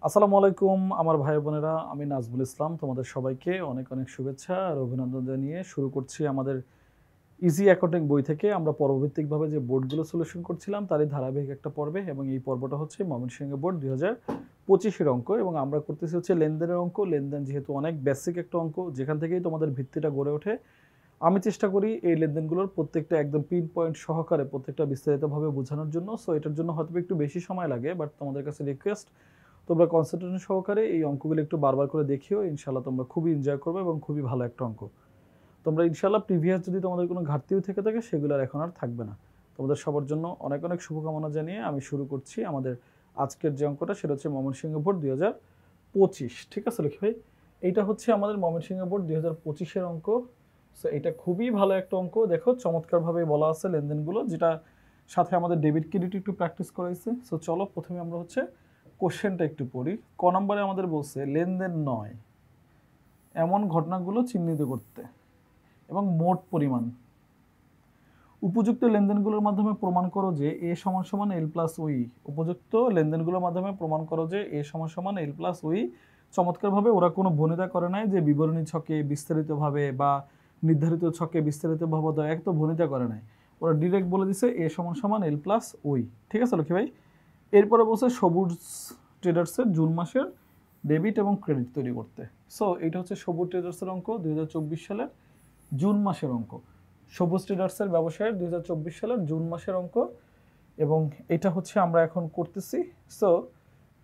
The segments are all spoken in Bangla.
আসসালামু আলাইকুম আমার ভাই বোনেরা, আমি নাজমুল ইসলাম। তোমাদের সবাইকে অনেক অনেক শুভেচ্ছা আর অভিনন্দন জানিয়ে শুরু করছি আমাদের ইজি অ্যাকাউন্টিং বই থেকে। আমরা পরবর্তীভাবে যে বোর্ডগুলো সলিউশন করছিলাম তারই ধারাবাহিক একটা পর্বে, এবং এই পর্বটা হচ্ছে ময়মনসিংহ বোর্ড 2025-এর অঙ্ক, এবং আমরা করতেছি হচ্ছে লেনদেনের অঙ্ক। লেনদেন যেহেতু অনেক বেসিক একটা অঙ্ক, যেখান থেকেই তোমাদের ভিত্তিটা গড়ে ওঠে, আমি চেষ্টা করি এই লেনদেনগুলোর প্রত্যেকটা একদম পিন পয়েন্ট সহকারে প্রত্যেকটা বিস্তারিতভাবে বোঝানোর জন্য। সো এটার জন্য হয়তো একটু বেশি সময় লাগে, বাট তোমাদের কাছে রিকোয়েস্ট, তোমরা কনসেন্ট্রেশন সহকারে এই অঙ্কগুলো একটু বারবার করে দেখিও। ইনশাল্লাহ তোমরা খুবই এনজয় করবে এবং খুবই ভালো একটা অঙ্ক। তোমরা ইনশাল্লাহ প্রিভিয়াস যদি তোমাদের কোনো ঘাটতিও থেকে থাকে সেগুলো আর এখন আর থাকবে না। তোমাদের সবার জন্য অনেক অনেক শুভকামনা জানিয়ে আমি শুরু করছি আমাদের আজকের যে অঙ্কটা, সেটা হচ্ছে ময়মনসিংহ বোর্ড 2025। ঠিক আছে লক্ষ্মী ভাই, এইটা হচ্ছে আমাদের ময়মনসিংহ বোর্ড 2025-এর অঙ্ক। সো এটা খুবই ভালো একটা অঙ্ক। দেখো চমৎকারভাবে বলা আছে লেনদেনগুলো, যেটা সাথে আমাদের ডেবিট ক্রেডিট একটু প্র্যাকটিস করাইছে। সো চলো প্রথমে আমরা হচ্ছে কোশ্চেনটা একটু পড়ি। ক নম্বরে আমাদের বলছে লেনদেন নয় এমন ঘটনাগুলো চিহ্নিত করতে এবং মোট পরিমাণ। উপযুক্ত লেনদেনগুলোর মাধ্যমে প্রমাণ করো যে এ সমান সমান এল প্লাস ওই। উপযুক্ত লেনদেনগুলোর মাধ্যমে প্রমাণ করো যে এ সমান সমান এল প্লাস ওই। চমৎকারভাবে ওরা কোনো ভনিতা করে নাই যে বিবরণী ছকে বিস্তারিতভাবে বা নির্ধারিত ছকে বিস্তারিতভাবে এক তো ভনিতা করে নাই। ওরা ডিরেক্ট বলে দিছে এ সমান সমান এল প্লাস ওই। ঠিক আছে লক্ষ্মী ভাই। এরপরে বলছে সবুজ ট্রেডার্সের জুন মাসের ডেবিট এবং ক্রেডিট তৈরি করতে। সো এটা হচ্ছে সবুজ ট্রেডার্সের অঙ্ক 2024 সালের জুন মাসের অঙ্ক। সবুজ ট্রেডার্সের ব্যবসায়ের 2024 সালের জুন মাসের অঙ্ক, এবং এটা হচ্ছে আমরা এখন করতেছি। সো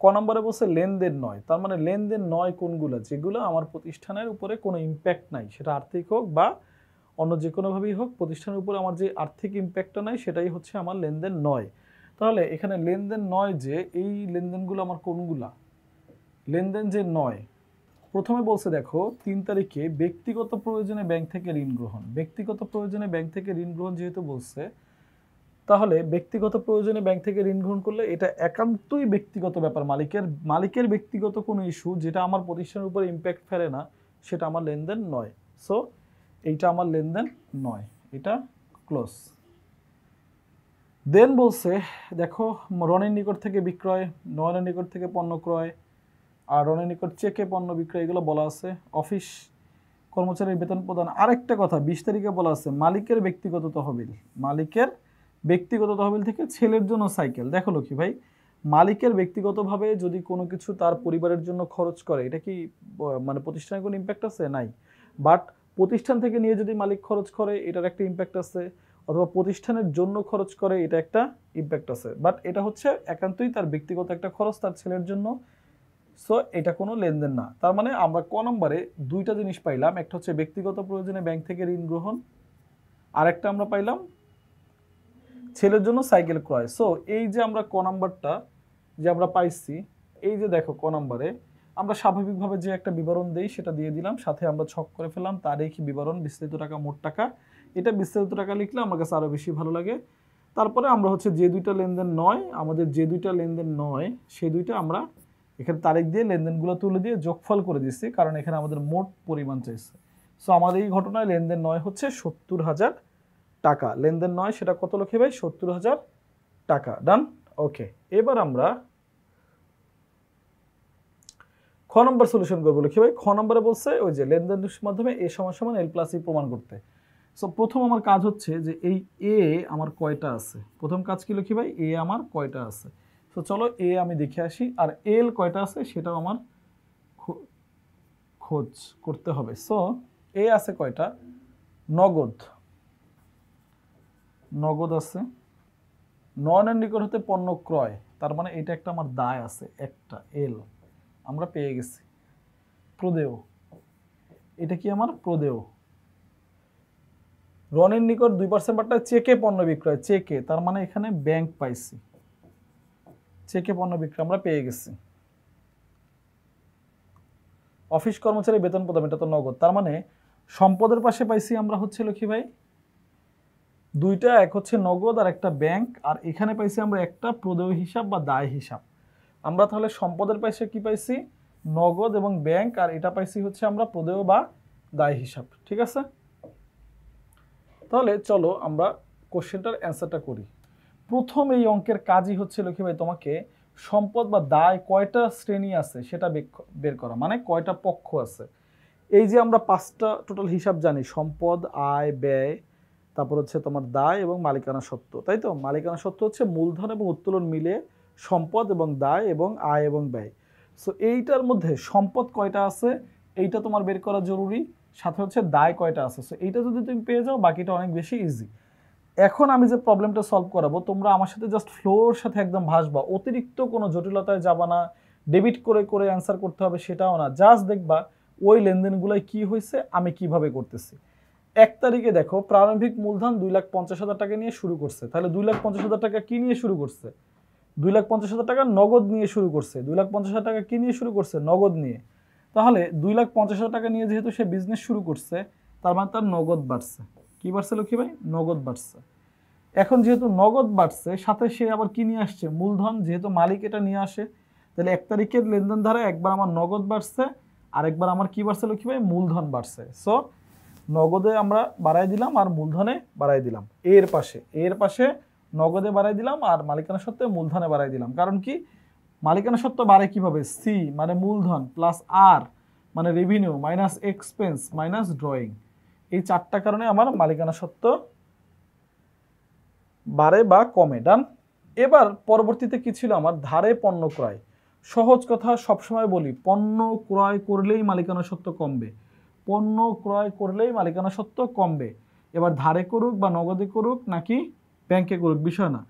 ক নম্বরে বলছে লেনদেন নয়, তার মানে লেনদেন নয় কোনগুলো? যেগুলো আমার প্রতিষ্ঠানের উপরে কোনো ইম্প্যাক্ট নাই, সেটা আর্থিক হোক বা অন্য যে কোনোভাবেই হোক, প্রতিষ্ঠানের উপরে আমার যে আর্থিক ইম্প্যাক্টটা নাই সেটাই হচ্ছে আমার লেনদেন নয়। তাহলে এখানে লেনদেন নয় যে এই লেনদেনগুলো আমার কোনগুলা? লেনদেন যে নয়, প্রথমে বলছে দেখো 3 তারিখে ব্যক্তিগত প্রয়োজনে ব্যাংক থেকে ঋণ গ্রহণ। ব্যক্তিগত প্রয়োজনে ব্যাংক থেকে ঋণ গ্রহণ যেহেতু বলছে, তাহলে ব্যক্তিগত প্রয়োজনে ব্যাংক থেকে ঋণ গ্রহণ করলে এটা একান্তই ব্যক্তিগত ব্যাপার, মালিকের ব্যক্তিগত কোনো ইস্যু যেটা আমার প্রতিষ্ঠানের উপরে ইম্প্যাক্ট ফেলে না, সেটা আমার লেনদেন নয়। সো এইটা আমার লেনদেন নয়, এটা ক্লোজ। দেন বলছে দেখো রনির নিকট থেকে বিক্রয়, নয়নের নিকট থেকে পণ্য ক্রয়, আর রনির নিকট চেকে পণ্য বিক্রয়, এগুলো বলা আছে। অফিস কর্মচারীর বেতন প্রদান। আরেকটা কথা 20 তারিখে বলা আছে মালিকের ব্যক্তিগত তহবিল। মালিকের ব্যক্তিগত তহবিল থেকে ছেলের জন্য সাইকেল। দেখো লক্ষ্মী ভাই, মালিকের ব্যক্তিগতভাবে যদি কোনো কিছু তার পরিবারের জন্য খরচ করে, এটা কি মানে প্রতিষ্ঠানের কোনো ইম্প্যাক্ট আছে? নাই। বাট প্রতিষ্ঠান থেকে নিয়ে যদি মালিক খরচ করে, এটার একটা ইম্প্যাক্ট আছে। অথবা প্রতিষ্ঠানের জন্য খরচ করে, এটা একটা ইম্প্যাক্ট আছে। বাট এটা হচ্ছে একান্তই তার ব্যক্তিগত একটা খরচ তার ছেলের জন্য। সো এটা কোনো লেনদেন না। তার মানে আমরা ক নম্বরে দুইটা জিনিস পাইলাম, একটা হচ্ছে ব্যক্তিগত প্রয়োজনে ব্যাংক থেকে ঋণ গ্রহণ, আর একটা আমরা পাইলাম ছেলের জন্য সাইকেল ক্রয়। সো এই যে আমরা ক নাম্বারটা যে আমরা পাইছি, এই যে দেখো ক নাম্বারে আমরা স্বাভাবিকভাবে যে একটা বিবরণ দেই সেটা দিয়ে দিলাম, সাথে আমরা ছক করে ফেললাম তারিখ বিবরণ বিস্তারিত টাকা মোট টাকা। এটা বিস্তারিত টাকা লিখলে আমার কাছে আরো বেশি ভালো লাগে। তারপরে আমরা হচ্ছে যে দুইটা লেনদেন নয়, আমাদের যে দুইটা লেনদেন নয় সেই দুইটা আমরা এখানে তারিখ দিয়ে লেনদেনগুলো তুলে দিয়ে যোগফল করে দিচ্ছি, কারণ এখানে আমাদের মোট পরিমাণ চাইছে। সো আমাদের এই ঘটনায় লেনদেন নয় হচ্ছে 70,000 টাকা। লেনদেন নয় সেটা কত লক্ষ্মী ভাই? 70,000 টাকা। ডান। ওকে, এবার আমরা খ নম্বর সলিউশন করবো লক্ষ্মী ভাই। খ নম্বরে বলছে ওই যে লেনদেনের মাধ্যমে এ সমান সমান এল প্লাস ই প্রমাণ করতে। সো প্রথম আমার কাজ হচ্ছে যে এই এ আমার কয়টা আছে। প্রথম কাজ কি লক্ষ্মী ভাই? এ আমার কয়টা আছে। তো চলো এ আমি দেখে আসি, আর এল কয়টা আছে সেটাও আমার খোঁজ করতে হবে। সো এ আছে কয়টা? নগদ, নগদ আছে। নয়নের নিকট হতে পণ্য ক্রয়, তার মানে এটা একটা আমার দায় আছে, একটা এল আমরা পেয়ে গেছি। প্রদেয়, এটা কি আমার প্রদেয়। রনির নিকট 2% বার্তা চেকে পণ্য বিক্রয়, চেকে তার মানে এখানে ব্যাংক পাইছি, চেকে পণ্য বিক্রয় আমরা পেয়ে গেছি। অফিস কর্মচারী বেতন প্রদান, এটা তো নগদ, তার মানে সম্পদের পাশে পাইছি আমরা হচ্ছে লক্ষ্মী ভাই দুইটা, এক হচ্ছে নগদ আর একটা ব্যাংক, আর এখানে পাইছি আমরা একটা প্রদেয় হিসাব বা দায় হিসাব। আমরা তাহলে সম্পদের পাশে কি পাইছি? নগদ এবং ব্যাংক, আর এটা পাইছি হচ্ছে আমরা প্রদেয় বা দায় হিসাব। ঠিক আছে, তাহলে চলো আমরা কোশ্চেনটার অ্যান্সারটা করি। প্রথম এই অঙ্কের কাজই হচ্ছে লক্ষ্মী ভাই তোমাকে সম্পদ বা দায় কয়টা শ্রেণী আছে সেটা বের করা, মানে কয়টা পক্ষ আছে। এই যে আমরা 5টা টোটাল হিসাব জানি, সম্পদ, আয়, ব্যয়, তারপর হচ্ছে তোমার দায় এবং মালিকানা সত্ত্ব, তাই তো? মালিকানা সত্ত্ব হচ্ছে মূলধন এবং উত্তোলন মিলে সম্পদ এবং দায় এবং আয় এবং ব্যয়। সো এইটার মধ্যে সম্পদ কয়টা আছে এইটা তোমার বের করা জরুরি, সাথে হচ্ছে দায় কয়টা আছে। সো এইটা যদি তুমি পেয়ে যাও বাকিটা অনেক বেশি ইজি। এখন আমি যে প্রবলেমটা সলভ করাবো তোমরা আমার সাথে জাস্ট ফ্লোর সাথে একদম ভাসবা, অতিরিক্ত কোনো জটিলতায় যাবা না, ডেবিট করে করে অ্যান্সার করতে হবে সেটাও না, জাস্ট দেখবা ওই লেনদেনগুলোয় কি হয়েছে আমি কিভাবে করতেছি। 1 তারিখে দেখো প্রারম্ভিক মূলধন 2,50,000 টাকা নিয়ে শুরু করছে, তাহলে 2,50,000 টাকা কি নিয়ে শুরু করছে? 2,50,000 টাকা নগদ নিয়ে শুরু করছে। 2,50,000 টাকা কি নিয়ে শুরু করছে? নগদ নিয়ে। তাহলে 2,50,000 টাকা নিয়ে যেহেতু সে বিজনেস শুরু করছে, তার মানে তার নগদ বাড়ছে। কি বাড়ছে লক্ষ্মী ভাই? নগদ বাড়ছে। এখন যেহেতু নগদ বাড়ছে, সাথে সে আবার কি নিয়ে আসছে? মূলধন, যেহেতু মালিক এটা নিয়ে আসে, তাহলে 1 তারিখের লেনদেন ধারা একবার আমার নগদ বাড়ছে, আরেকবার আমার কি বাড়ছে লক্ষ্মী ভাই? মূলধন বাড়ছে। সো নগদে আমরা বাড়াই দিলাম আর মূলধনে বাড়াই দিলাম। এর পাশে নগদে বাড়াই দিলাম আর মালিকানা সত্ত্বে মূলধনে বাড়াই দিলাম। কারণ কি? মালিকানা সত্ত্ব বাড়ে কিভাবে? সি মানে মূলধন প্লাস আর মানে revenue minus expense minus drawing. এই 4টা কারণে আমার মালিকানা সত্ত্ব বাড়ে বা কমে। ডান। এবার পরবর্তীতে কি ছিল আমার? ধারে পণ্য ক্রয়। সহজ কথা সবসময় বলি, পণ্য ক্রয় করলেই মালিকানা সত্ত্ব কমবে। পণ্য ক্রয় করলেই মালিকানা সত্ত্ব কমবে। এবার ধারে করুক বা নগদে করুক নাকি ব্যাংকে করুক বিষয় না,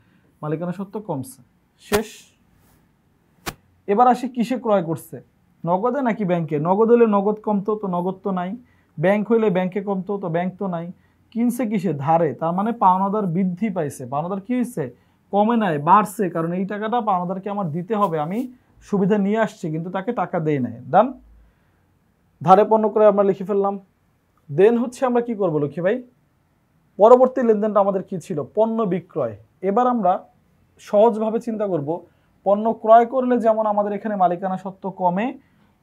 মালিকানা সত্ত্ব কমছে। শেষ। এবার আসি কিসে ক্রয় করছে, নগদে নাকি ব্যাংকে? নগদ হলে নগদ কমতো, তো নগদ তো নাই। ব্যাংক হইলে ব্যাংকে কমতো, তো ব্যাংক তো নাই। কিনছে কিসে? ধারে, তার মানে পাওনাদার বৃদ্ধি পাইছে। পাওনাদার কি হয়েছে? কমে নাই, বাড়ছে, কারণ এই টাকাটা পাওনাদারকে আমার দিতে হবে, আমি সুবিধা নিয়ে আসছি কিন্তু তাকে টাকা দেই নাই। ডান। ধারে পণ্য ক্রয় আমরা লিখে ফেললাম। দেন হচ্ছে আমরা কি করবো লক্ষ্মী ভাই? পরবর্তী লেনদেনটা আমাদের কি ছিল? পণ্য বিক্রয়। এবার আমরা সহজভাবে চিন্তা করব, পণ্য ক্রয় করলে যেমন আমাদের এখানে মালিকানা সত্ত্ব কমে,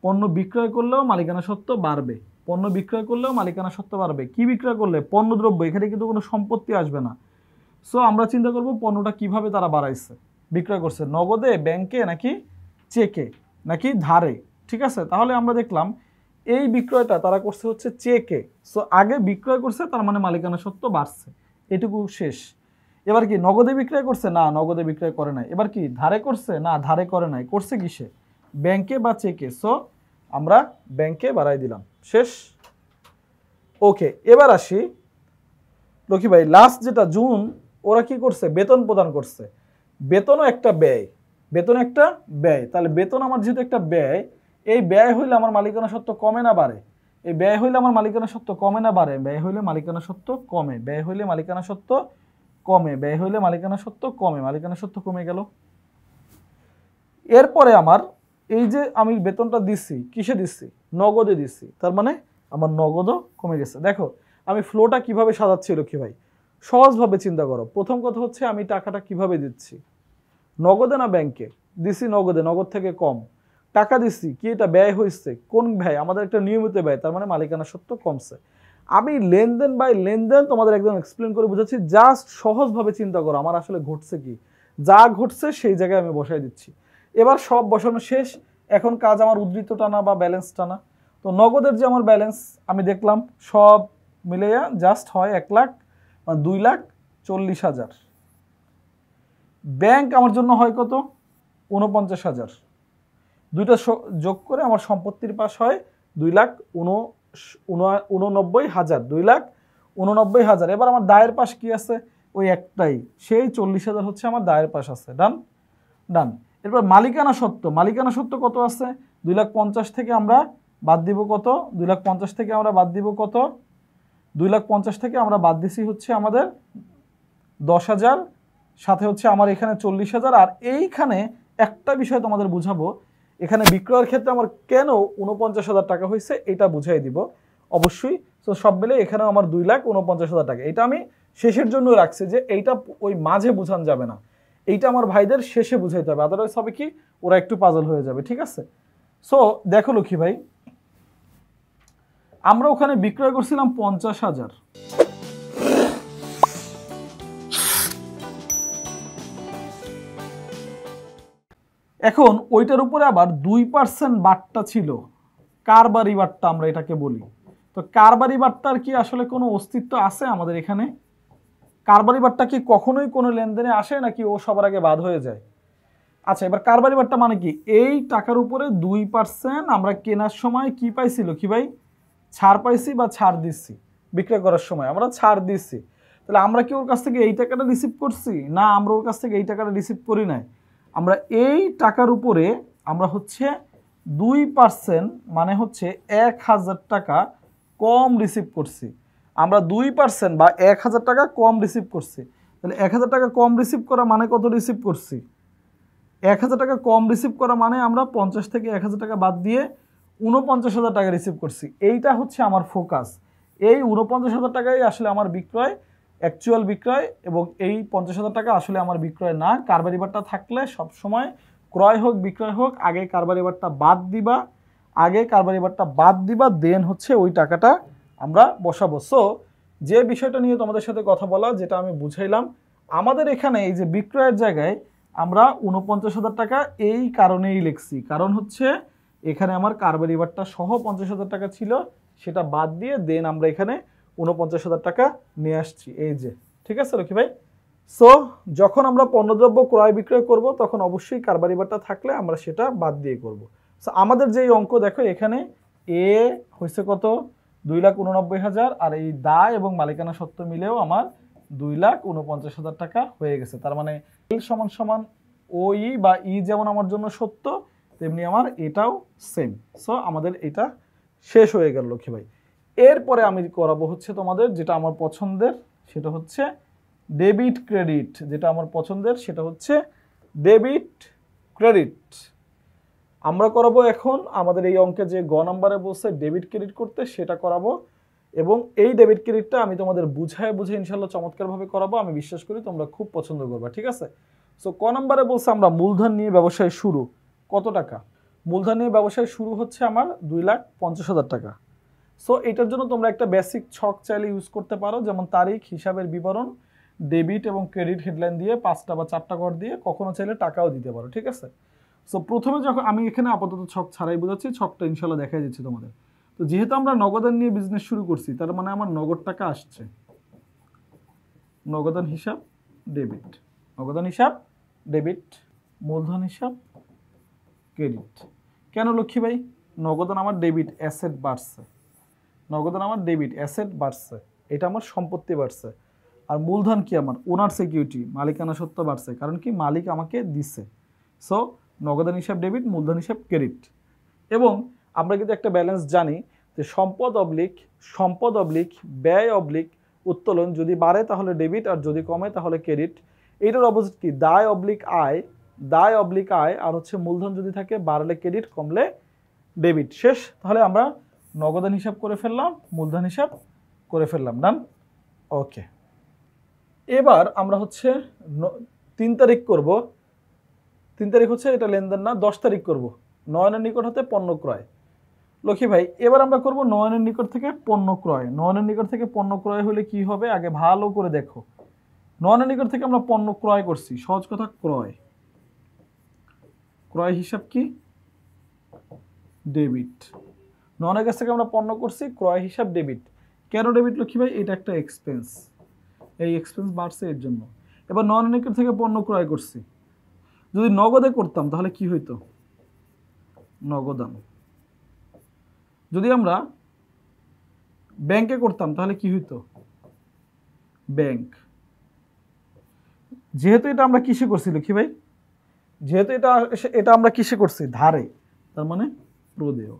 পণ্য বিক্রয় করলেও মালিকানা সত্ত্ব বাড়বে। পণ্য বিক্রয় করলেও মালিকানা সত্ত্ব বাড়বে। কি বিক্রয় করলে? পণ্যদ্রব্য, এখানে কিন্তু কোনো সম্পত্তি আসবে না। সো আমরা চিন্তা করব পণ্যটা কিভাবে তারা বাড়াইছে, বিক্রয় করছে, নগদে, ব্যাংকে নাকি চেকে নাকি ধারে। ঠিক আছে, তাহলে আমরা দেখলাম এই বিক্রয়টা তারা করছে হচ্ছে চেকে। সো আগে বিক্রয় করছে, তার মানে মালিকানা সত্ত্ব বাড়ছে, এটুকু শেষ। এবার কি নগদে বিক্রয় করছে? না, নগদে বিক্রয় করে নাই। এবার কি ধারে করছে? না, ধারে করে নাই। করছে কিসে? ব্যাংকে বা চেকে। সো আমরা ব্যাংকে বাড়াই দিলাম। শেষ। ওকে, এবার আসি লক্ষ্মী ভাই, লাস্ট যেটা জুন, ওরা কি করছে? বেতন প্রদান করছে। বেতনও একটা ব্যয়, বেতন একটা ব্যয়। তাহলে বেতন আমার যেহেতু একটা ব্যয়, এই ব্যয় হইলে আমার মালিকানা সত্ত্ব কমে না বাড়ে? এই ব্যয় হইলে আমার মালিকানা সত্ত্ব কমে না বাড়ে? ব্যয় হইলে মালিকানা সত্ত্ব কমে, ব্যয় হইলে মালিকানা সত্ত্ব কমে, ব্যয় হইলে মালিকানা সত্ত্ব কমে, মালিকানা সত্ত্ব কমে গেল। এরপরে আমার এই যে আমি বেতনটা দিচ্ছি, কিসে দিচ্ছি? নগদে দিচ্ছি, তার মানে আমার নগদও কমে গেছে। দেখো আমি ফ্লোটা কিভাবে সাজাচ্ছি লক্ষ্মী ভাই, সহজভাবে চিন্তা করো। প্রথম কথা হচ্ছে আমি টাকাটা কিভাবে দিচ্ছি, নগদে না ব্যাংকে? দিছি নগদে, নগদ থেকে কম। টাকা দিচ্ছি, কি এটা ব্যয় হয়েছে? কোন ব্যয়? আমাদের একটা নিয়মিত ব্যয়, তার মানে মালিকানা সত্ত্ব কমছে। আমি লেনদেন বাই লেনদেন তোমাদের একদম এক্সপ্লেন করে বুঝাচ্ছি, জাস্ট সহজভাবে চিন্তা করো আমার আসলে ঘটছে কি, যা ঘটছে সেই জায়গায় আমি বসাই দিচ্ছি। এবার সব বসানো শেষ, এখন কাজ আমার উদ্ধৃত টানা বা ব্যালেন্স টানা। তো নগদের যে আমার ব্যালেন্স আমি দেখলাম সব মিলে জাস্ট হয় 1,00,000 মানে 2,40,000। ব্যাংক আমার জন্য হয় কত? 49,000। দুইটা যোগ করে আমার সম্পত্তির পাশ হয় 2,89,000, 2,89,000। এবার আমার দায়ের পাশ কি আছে? ওই একটাই, সেই 40,000 হচ্ছে আমার দায়ের পাশ আছে। ডান। ডান। এরপর মালিকানা সত্ত্ব, মালিকানা সত্ত্ব কত আছে? 2,50,000 থেকে আমরা বাদ দিব কত? 2,50,000 থেকে আমরা বাদ দিব কত? 2,50,000 থেকে আমরা বাদ দিছি হচ্ছে আমাদের 10,000, সাথে হচ্ছে আমার এখানে 40,000। আর এইখানে একটা বিষয় তোমাদের বুঝাবো, এখানে বিক্রয়ের ক্ষেত্রে আমার কেন 49,000 টাকা হয়েছে এটা বুঝাই দিব অবশ্যই। তো সব মিলে এখানে আমার 2,49,000 টাকা। এটা আমি শেষের জন্য রাখছি যে এইটা ওই মাঝে বোঝানো যাবে না, এইটা আমার ভাইদের শেষে বুঝাইতে হবে, আদারওয়াইজ হবে কি ওরা একটু পাজল হয়ে যাবে। ঠিক আছে, সো দেখো লক্ষ্মী ভাই, আমরা ওখানে বিক্রয় করছিলাম 50,000। এখন ওইটার উপরে আবার 2% বাট্টা ছিল, কারবারি বাট্টা আমরা এটাকে বলি। তো কারবারি বাট্টার কি আসলে কোনো অস্তিত্ব আছে আমাদের এখানে? কারবারি বাট্টা কি কখনোই কোনো লেনদেনে আসে নাকি ও সবার আগে বাদ হয়ে যায়? আচ্ছা, এবার কারবারি বাট্টা মানে কি? এই টাকার উপরে 2% আমরা কেনার সময় কি পাইছিল কি ভাই? ছাড় পাইছি বা ছাড় দিচ্ছি। বিক্রয় করার সময় আমরা ছাড় দিচ্ছি। তাহলে আমরা কি ওর কাছ থেকে এই টাকাটা রিসিভ করছি? না, আমরা ওর কাছ থেকে এই টাকাটা রিসিভ করি নাই। আমরা এই টাকার উপরে আমরা হচ্ছে 2% মানে হচ্ছে 1000 টাকা কম রিসিভ করছি। আমরা 2% বা 1000 টাকা কম রিসিভ করছি। তাহলে 1000 টাকা কম রিসিভ করা মানে কত রিসিভ করছি? 1000 টাকা কম রিসিভ করা মানে আমরা 50 থেকে 1000 টাকা বাদ দিয়ে 49,000 টাকা রিসিভ করছি। এইটা হচ্ছে আমার ফোকাস। এই 49,000 টাকাই আসলে আমার বিক্রয়, অ্যাকচুয়াল বিক্রয়, এবং এই 50,000 টাকা আসলে আমার বিক্রয় না। কারবারি বাট্টা থাকলে সবসময় ক্রয় হোক বিক্রয় হোক আগে কারবারি বাট্টা বাদ দিবা, দেন হচ্ছে ওই টাকাটা আমরা বসাবো। সো যে বিষয়টা নিয়ে তোমাদের সাথে কথা বলা, যেটা আমি বুঝাইলাম, আমাদের এখানে এই যে বিক্রয়ের জায়গায় আমরা 49,000 টাকা এই কারণেই লিখছি, কারণ হচ্ছে এখানে আমার কারবারি বাট্টা সহ 50,000 টাকা ছিল, সেটা বাদ দিয়ে দেন আমরা এখানে 49,000 টাকা নিয়ে আসছি। এই যে, ঠিক আছে রকি ভাই? সো যখন আমরা পণ্যদ্রব্য ক্রয় বিক্রয় করব তখন অবশ্যই কারবারি বাট্টা থাকলে আমরা সেটা বাদ দিয়ে করব। সো আমাদের যেই অঙ্ক দেখো এখানে এ হয়েছে কত? 2,89,000, আর এই দায় এবং মালিকানা সত্ত্ব মিলেও আমার 2,49,000 টাকা হয়ে গেছে। তার মানে এল সমান সমান ও ই বা ই যেমন আমার জন্য সত্য, তেমনি আমার এটাও সেম। সো আমাদের এটা শেষ হয়ে গেল লক্ষ্মী ভাই। এরপরে আমি করাবো হচ্ছে তোমাদের যেটা আমার পছন্দের, সেটা হচ্ছে ডেবিট ক্রেডিট। যেটা আমার পছন্দের সেটা হচ্ছে ডেবিট ক্রেডিট। আমরা করাবো এখন আমাদের এই অঙ্কে যে গ নাম্বারে বলছে ডেবিট ক্রেডিট করতে, সেটা করাবো। এবং এই ডেবিট ক্রেডিটটা আমি তোমাদের বুঝায় ইনশাল্লাহ চমৎকারভাবে করাবো। আমি বিশ্বাস করি তোমরা খুব পছন্দ করবে, ঠিক আছে? সো ক নাম্বারে বলছে আমরা মূলধন নিয়ে ব্যবসায় শুরু। কত টাকা? মূলধন নিয়ে ব্যবসায় শুরু হচ্ছে আমার 2,50,000 টাকা। সো এটার জন্য তোমরা একটা বেসিক ছক চাইলে ইউজ করতে পারো, যেমন তারিখ, হিসাবের বিবরণ, ডেবিট এবং ক্রেডিট হেডলাইন দিয়ে 5টা বা 4টা ঘর দিয়ে কখনো চাইলে টাকাও দিতে পারো, ঠিক আছে? সো প্রথমে যখন আমি এখানে আপাতত ছক ছাড়াই বোঝাচ্ছি, ছকটা ইনশাল্লাহ দেখাই যাচ্ছে তোমাদের। তো যেহেতু আমরা নগদান নিয়ে বিজনেস শুরু করছি, তার মানে আমার নগদ টাকা আসছে। নগদান হিসাব ডেবিট, নগদান হিসাব ডেবিট, মূলধন হিসাব ক্রেডিট। কেন লক্ষ্মী ভাই? নগদান আমার ডেবিট, অ্যাসেট বাড়ছে। নগদান আমার ডেবিট, অ্যাসেট বাড়ছে, এটা আমার সম্পত্তি বাড়ছে। আর মূলধন কি আমার? ওনার সিকিউরিটি, মালিকানা সত্ত্ব বাড়ছে, কারণ কি মালিক আমাকে দিচ্ছে। সো নগদান হিসাব ডেবিট, মূলধন হিসাব ক্রেডিট। এবং আমরা কিন্তু একটা ব্যালেন্স জানি যে সম্পদ অবলিক ব্যয় অবলিক উত্তোলন, যদি বাড়ে তাহলে ডেবিট আর যদি কমে তাহলে ক্রেডিট। এইটার অপোজিট কি? দায় অবলিক আয়, আর হচ্ছে মূলধন যদি থাকে বাড়লে ক্রেডিট, কমলে ডেবিট। শেষ। তাহলে আমরা নগদান হিসাব করে ফেললাম, মূলধন হিসাব করে ফেললাম, ডান। ওকে, এবার আমরা হচ্ছে 3 তারিখ করব। 3 তারিখ হচ্ছে এটা লেনদেন না, 10 তারিখ করব। নয়নের নিকট হতে পণ্য ক্রয়। লক্ষ্মী ভাই এবার আমরা করব নয়নের নিকট থেকে পণ্য ক্রয়। নয়নের নিকট থেকে পণ্য ক্রয় হলে কি হবে আগে ভালো করে দেখো। নয়নের নিকট থেকে আমরা পণ্য ক্রয় করছি, সহজ কথা ক্রয়। ক্রয় হিসাব কি? ডেবিট। নয়নের কাছ থেকে আমরা পণ্য করছি, ক্রয় হিসাব ডেবিট। কেন ডেবিট লক্ষ্মী ভাই? এটা একটা এক্সপেন্স, এই এক্সপেন্স বাড়ছে এর জন্য। এবার নয়নের নিকট থেকে পণ্য ক্রয় করছি, যদি নগদে করতাম তাহলে কি হইতো? নগদান। যদি আমরা ব্যাংকে করতাম তাহলে কি হইতো? ব্যাংক। যেহেতু এটা আমরা কিসে করছি লক্ষ্মী ভাই? যেহেতু এটা আমরা কিসে করছি? ধারে, তার মানে প্রদেয়,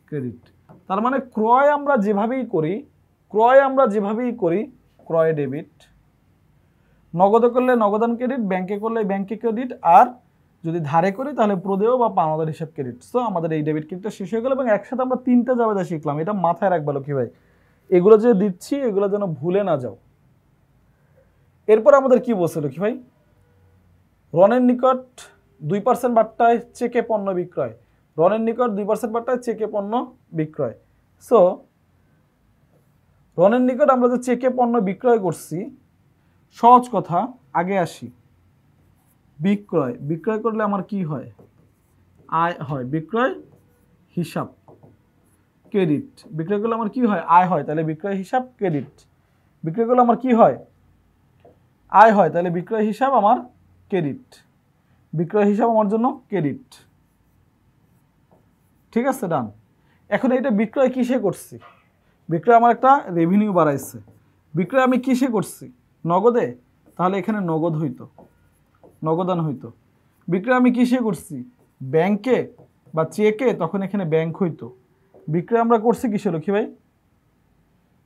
ক্রেডিট। তার মানে ক্রয় আমরা যেভাবেই করি, ক্রয় ডেবিট, নগদে করলে নগদান ক্রেডিট, ব্যাংকে করলে ব্যাংকে ক্রেডিট, আর যদি ধারে করি তাহলে প্রদেয় বা পাওনাদার হিসাব ক্রেডিট। সো আমাদের এই ডেবিট ক্রেডিটটা শেষ হয়ে গেল, এবং একসাথে আমরা 3টা জাবেদা শিখলাম। এটা মাথায় রাখবা লক্ষ্মী ভাই, এগুলো যে দিচ্ছি এগুলো যেন ভুলে না যাও। এরপর আমাদের কি বলছে লক্ষ্মী ভাই? রনের নিকট 2% বাট্টায় চেকে পণ্য বিক্রয়। রনের নিকট 2% বাট্টায় চেকে পণ্য বিক্রয়। সো রনের নিকট আমরা যে চেকে পণ্য বিক্রয় করছি, সহজ কথা আগে আসি। বিক্রয়, বিক্রয় করলে আমার কি হয়? আয় হয়। বিক্রয় হিসাব ক্রেডিট, বিক্রয় করলে আমার কি হয়? আয় হয়, তাহলে বিক্রয় হিসাব ক্রেডিট। বিক্রয় করলে আমার কি হয়? আয় হয়, তাহলে বিক্রয় হিসাব আমার ক্রেডিট। বিক্রয় হিসাব আমার জন্য ক্রেডিট। ঠিক আছে, ডান। এখন এটা বিক্রয় কিসে করছি? বিক্রয় আমার একটা রেভিনিউ বাড়াইছে। বিক্রয় আমি কিসে করছি? নগদে, তাহলে এখানে নগদ হইতো, নগদান হইতো। বিক্রয় আমি কিসে করছি? ব্যাংকে বা চেকে, তখন এখানে ব্যাংক হইতো। বিক্রয় আমরা করছি কিসে লক্ষ্মী ভাই?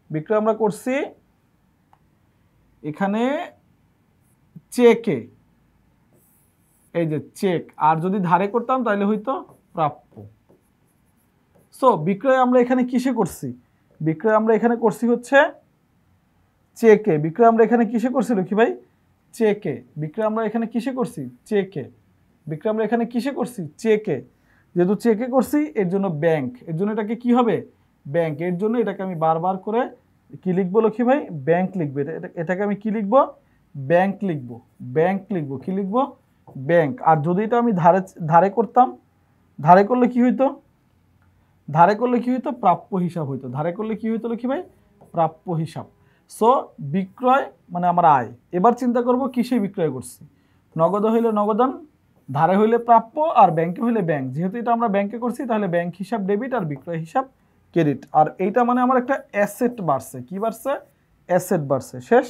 বিক্রয় আমরা করছি এখানে চেকে, এই যে চেক। আর যদি ধারে করতাম তাহলে হইতো প্রাপ্য। সো বিক্রয় আমরা এখানে কিসে করছি? বিক্রয় আমরা এখানে করছি হচ্ছে চেকে। বিক্রয় আমরা এখানে কিসে করছি লক্ষ্মী ভাই? চেকে। বিক্রয় আমরা এখানে কিসে করছি? চেকে। বিক্রয় আমরা এখানে কিসে করছি? চেকে। যেহেতু চেকে করছি, এর জন্য ব্যাংক, এর জন্য এটাকে কি হবে? ব্যাংক। এর জন্য এটাকে আমি বারবার করে কি লিখবো লক্ষ্মী ভাই? ব্যাংক লিখবো। এটাকে আমি কি লিখবো? ব্যাংক লিখবো। ব্যাংক লিখবো। কি লিখবো? ব্যাংক। আর যদি এটা আমি ধারে ধারে করতাম, ধারে করলে কি হইতো? ধারে করলে কি হইতো? প্রাপ্য হিসাব হইতো। ধারে করলে কি হইতো লক্ষ্মী ভাই? প্রাপ্য হিসাব। সো বিক্রয় মানে আমার আয়। এবার চিন্তা করব কিসে বিক্রয় করছি। নগদে হইলে নগদান, ধারে হইলে প্রাপ্য, আর ব্যাংকে হইলে ব্যাংক। যেহেতু এটা আমরা ব্যাংকে করছি, তাহলে ব্যাংক হিসাব ডেবিট আর বিক্রয় হিসাব ক্রেডিট। আর এইটা মানে আমার একটা অ্যাসেট বাড়ছে। কি বাড়ছে? অ্যাসেট বাড়ছে। শেষ।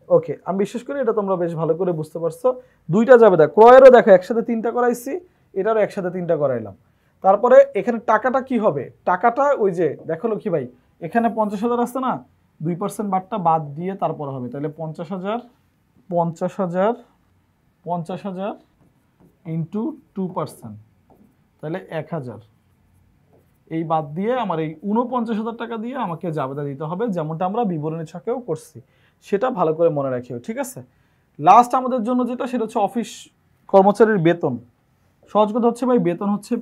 ওকে, আমি বিশ্বাস করি এটা তোমরা বেশ ভালো করে বুঝতে পারছো। দুইটা যাবে, দেখ ক্রয়েরও দেখো একসাথে তিনটা করাইছি, এটারও একসাথে তিনটা করাইলাম। তারপরে এখানে টাকাটা কি হবে? টাকাটা ওই যে দেখো লক্ষ্মী ভাই, এখানে 50,000 আছে না, 2% বারটা বাদ দিয়ে তারপর হবে। তাহলে 50,000, 50,000, 50,000 ইন্টু 2%, তাহলে 1,000। এই বাদ দিয়ে আমার এই 49,000 টাকা দিয়ে আমাকে জাবেদা দিতে হবে, যেমনটা আমরা বিবরণী ছকেও করছি। সেটা ভালো করে মনে রাখিও, ঠিক আছে? লাস্ট আমাদের জন্য যেটা, সেটা হচ্ছে অফিস কর্মচারীর বেতন। সহজ কথা হচ্ছে ভাই, বেতন হচ্ছে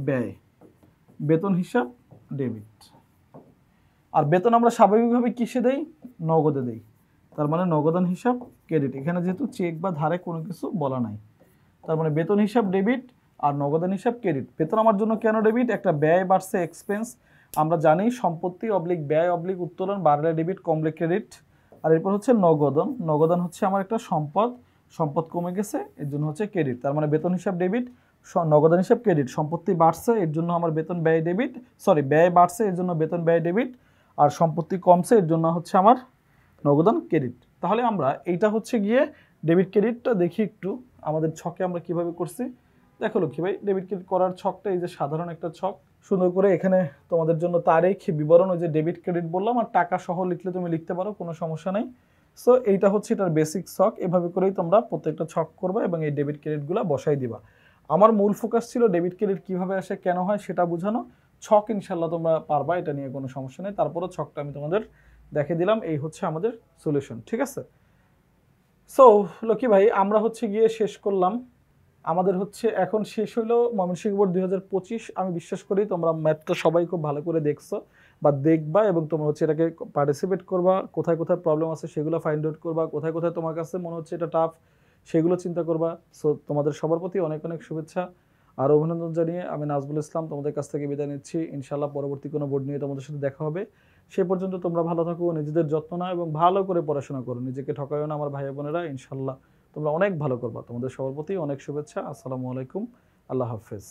ব্যয়, বেতন হিসাব ডেবিট। আর বেতন আমরা স্বাভাবিকভাবে কিসে দেই? নগদে দেই। তার মানে নগদান হিসাব ক্রেডিট। এখানে যেহেতু চেক বা ধারে কোনো কিছু বলা নাই, তার মানে বেতন হিসাব ডেবিট আর নগদান হিসাব ক্রেডিট। বেতন আমার জন্য কেন ডেবিট? একটা ব্যয় বাড়ছে, এক্সপেন্স। আমরা জানি সম্পত্তি অবলিক ব্যয় অবলিক উত্তোলন, বাড়লে ডেবিট কমলে ক্রেডিট। আর এরপর হচ্ছে নগদান। নগদান হচ্ছে আমার একটা সম্পদ, সম্পদ কমে গেছে, এর জন্য হচ্ছে ক্রেডিট। তার মানে বেতন হিসাব ডেবিট, নগদান হিসাব ক্রেডিট। সম্পত্তি বাড়ছে, এর জন্য আমার বেতন ব্যয় ডেবিট, সরি ব্যয় বাড়ছে এর জন্য বেতন ব্যয় ডেবিট। আর সম্পত্তি কমছে, এর জন্য হচ্ছে আমার নগদান ক্রেডিট। তাহলে আমরা এইটা হচ্ছে গিয়ে ডেবিট ক্রেডিটটা দেখি একটু আমাদের ছকে আমরা কিভাবে করছি। দেখো লক্ষ্মী ভাই, ডেবিট ক্রেডিট করার ছকটা এই যে সাধারণ একটা ছক, সুন্দর করে এখানে তোমাদের জন্য তারিখ বিবরণ, ওই যে ডেবিট ক্রেডিট বললাম, আর টাকা সহ লিখলে তুমি লিখতে পারো, কোনো সমস্যা নেই। সো এইটা হচ্ছে এটার বেসিক ছক। এভাবে করেই তোমরা প্রত্যেকটা ছক করবে এবং এই ডেবিট ক্রেডিটগুলো বসাই দিবা। আমার মূল ফোকাস ছিল ডেবিট ক্রেডিট কিভাবে আসে, কেন হয় সেটা বোঝানো। ছক ইনশাল্লাহ তোমরা পারবা, এটা নিয়ে কোনো সমস্যা নেই। তারপরও ছকটা আমি তোমাদের দেখে দিলাম। এই হচ্ছে আমাদের সলিউশন, ঠিক আছে? সো লক্ষ্মী ভাই, আমরা হচ্ছে গিয়ে শেষ করলাম। আমাদের হচ্ছে এখন শেষ হলো ময়মনসিংহ বোর্ড 2025। আমি বিশ্বাস করি তোমরা ম্যাথটা সবাই খুব ভালো করে দেখছো বা দেখবা, এবং তোমরা হচ্ছে এটাকে পার্টিসিপেট করবা। কোথায় কোথায় প্রবলেম আছে সেগুলো ফাইন্ড আউট করবা, কোথায় কোথায় তোমার কাছে মনে হচ্ছে এটা টাফ সেগুলো চিন্তা করবা। সো তোমাদের সবার প্রতি অনেক অনেক শুভেচ্ছা আর অভিনন্দন জানিয়ে আমি নাজবুল ইসলাম তোমাদের কাছ থেকে বিদায় নিচ্ছি। ইনশাআল্লাহ পরবর্তী কোনো বোর্ড নিয়ে তোমাদের সাথে দেখা হবে। সে পর্যন্ত তোমরা ভালো থাকো, নিজেদের যত্ন নাও এবং ভালো করে পড়াশোনা করো, নিজেকে ঠকায়ও না আমার ভাই বোনেরা। ইনশাআল্লাহ তোমরা অনেক ভালো করবা। তোমাদের সবার প্রতি অনেক শুভেচ্ছা। আসসালামু আলাইকুম, আল্লাহ হাফেজ।